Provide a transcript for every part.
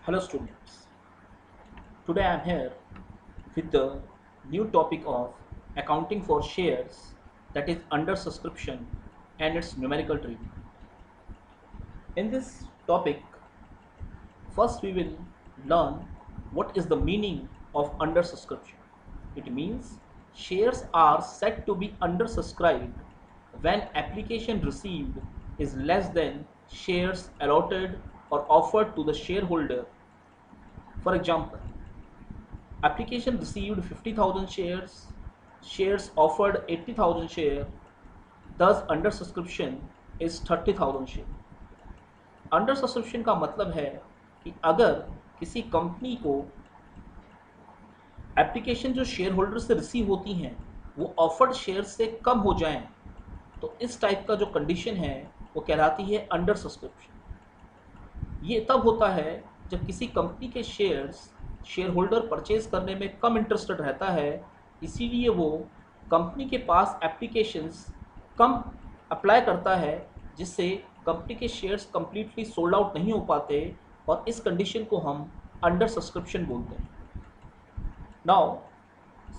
Hello students, today I am here with the new topic of accounting for shares, that is under subscription and its numerical treatment. In this topic, first we will learn what is the meaning of under subscription. It means shares are said to be undersubscribed when application received is less than shares allotted or offered to the shareholder. For example, application received 50,000 shares, shares offered 80,000 share, thus under subscription is 30,000 share. Under subscription का मतलब है कि अगर किसी company को application जो share holder से receive होती हैं वो ऑफर्ड शेयर से कम हो जाएं, तो इस टाइप का जो कंडीशन है वो कहलाती है अंडर सब्सक्रिप्शन. ये तब होता है जब किसी कंपनी के शेयर्स शेयर होल्डर परचेज करने में कम इंटरेस्टेड रहता है, इसीलिए वो कंपनी के पास एप्लीकेशंस कम अप्लाई करता है, जिससे कंपनी के शेयर्स कम्प्लीटली सोल्ड आउट नहीं हो पाते, और इस कंडीशन को हम अंडर सब्सक्रिप्शन बोलते हैं. Now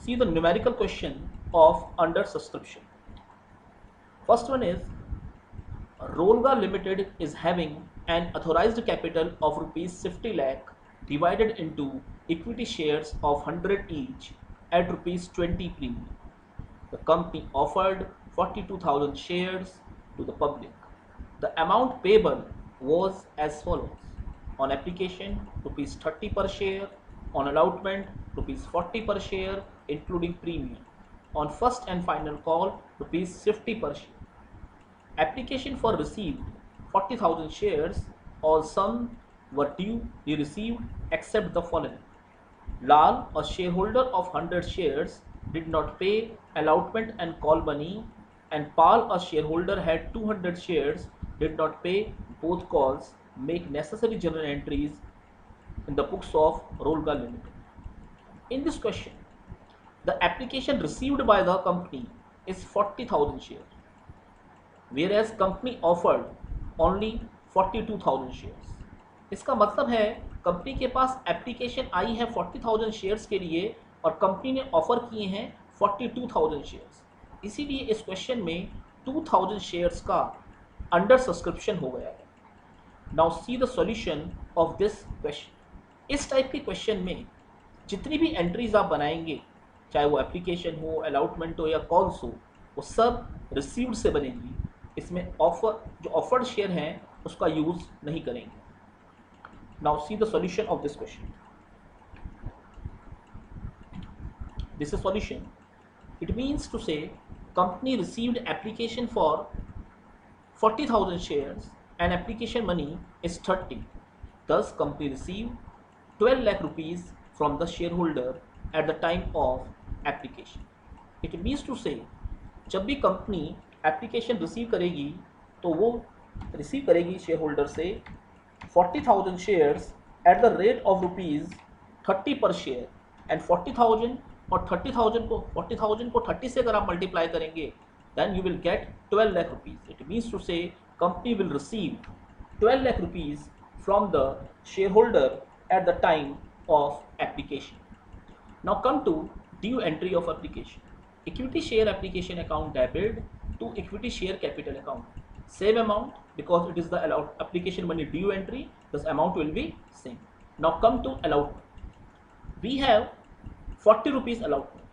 see the numerical question of under subscription. First one is Rolga Limited is having an authorized capital of rupees 50 lakh divided into equity shares of 100 each at rupees 20 premium. The company offered 42,000 shares to the public. The amount payable was as follows: on application rupees 30 per share, on allotment rupees 40 per share including premium, on first and final call rupees 50 per share. Application for received 40,000 shares. All some were duly received except the following: Lal, a shareholder of 100 shares, did not pay allotment and call money, and Pal, a shareholder, had 200 shares, did not pay both calls. Make necessary journal entries in the books of Rolga Limited. In this question, the application received by the company is 40,000 shares, whereas company offered only 42,000 shares. इसका मतलब है company के पास application आई है 40,000 shares के लिए और company ने offer किए हैं 42,000 शेयर्स. इसीलिए इस क्वेश्चन में 2,000 शेयर्स का अंडर सब्सक्रिप्शन हो गया है. Now see the solution of this question. इस टाइप के क्वेश्चन में जितनी भी एंट्रीज आप बनाएंगे, चाहे वो एप्लीकेशन हो, अलॉटमेंट हो या कॉल्स हो, वो सब रिसीव्ड से बनेंगी. इसमें जो ऑफर्ड शेयर हैं उसका यूज नहीं करेंगे. Now see the solution of this question. This is solution. It means to say company received application for 40,000 shares and application money is 30. Thus company received 12 lakh rupees from the shareholder at the time of application. It means to say जब भी company application receive करेगी तो वो receive करेगी share holder से 40,000 shares at the rate of rupees 30 पर share. And 40,000 और 40,000 को 30 से अगर आप मल्टीप्लाई करेंगे then you will get 12 lakh rupees. It means to say company will receive 12 lakh rupees from the shareholder at the time of application. Now come to due entry of application. Equity share application account debited to equity share capital account. Same amount because it is the application money due entry, this amount will be same. Now come to allotment. We have 40 rupees allotment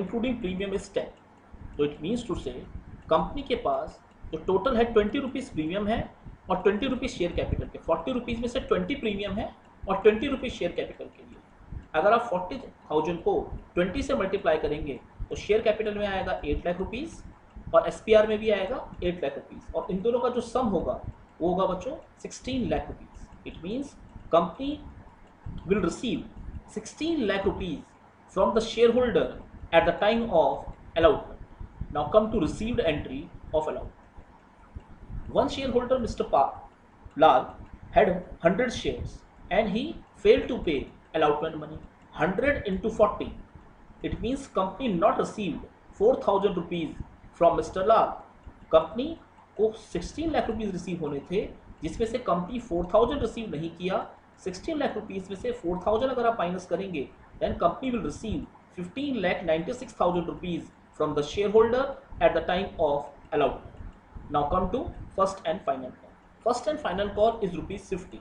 including premium is 10. तो it means to say company के पास जो total है 20 rupees premium है और 20 rupees share capital के. 40 rupees में से 20 premium है और 20 रुपीज़ शेयर कैपिटल के लिए. अगर आप 40,000 को 20 से मल्टीप्लाई करेंगे तो शेयर कैपिटल में आएगा 8 लाख रुपीज़ और SPR में भी आएगा 8 लाख रुपीज़, और इन दोनों का जो सम होगा वो होगा बच्चों 16 lakh rupees. It means company will receive 16 lakh rupees from the share holder at the time of allotment. Now come to received entry of allotment. One shareholder, Mr. Lal, had 100 shares and he failed to pay allotment money. 100 into 40. It means company not received 4,000 rupees from Mr. Lal. Company को 16 lakh rupees receive होने थे, जिसमें से company 4,000 receive नहीं किया, 16 lakh rupees में से 4,000 अगर आप माइनस करेंगे, then company will receive 15,96,000 rupees from the shareholder at the time of allotment. Now come to first and final call. First and final call is rupees 50.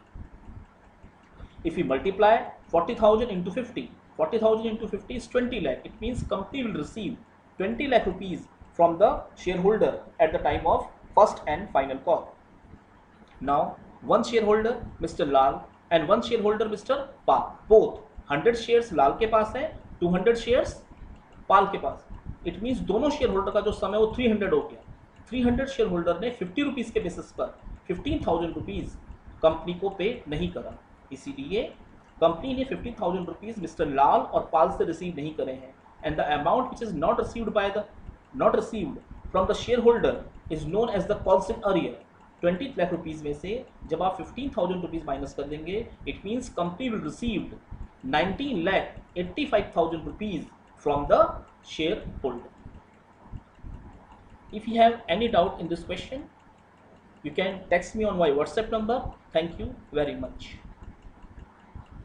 If we multiply 40,000 into 50, 40,000 into 50 is 20 lakh. It means company will receive 20 lakh rupees from the shareholder at the time of first and final call. Now one shareholder Mr. Lal and one shareholder Mr. Pal, both 100 shares लाल के पास है, 200 shares पाल के पास. It means दोनों share holder का जो सम है वो 300 हो गया. 300 शेयर होल्डर ने 50 रुपीज के बेसिस पर 15,000 रुपीज कंपनी को पे नहीं करा. इसीलिए कंपनी ने 50,000 रुपीज मिस्टर लाल और पाल से रिसीव नहीं करे हैं. And the amount which is not received from the share holder is known as the calls in arrear. 20 lakh rupees में से जब आप 15,000 रुपीज माइनस कर देंगे, it means company will received 19,85,000 rupees from the shareholder. If you have any doubt in this question, you can text me on my WhatsApp number. Thank you very much.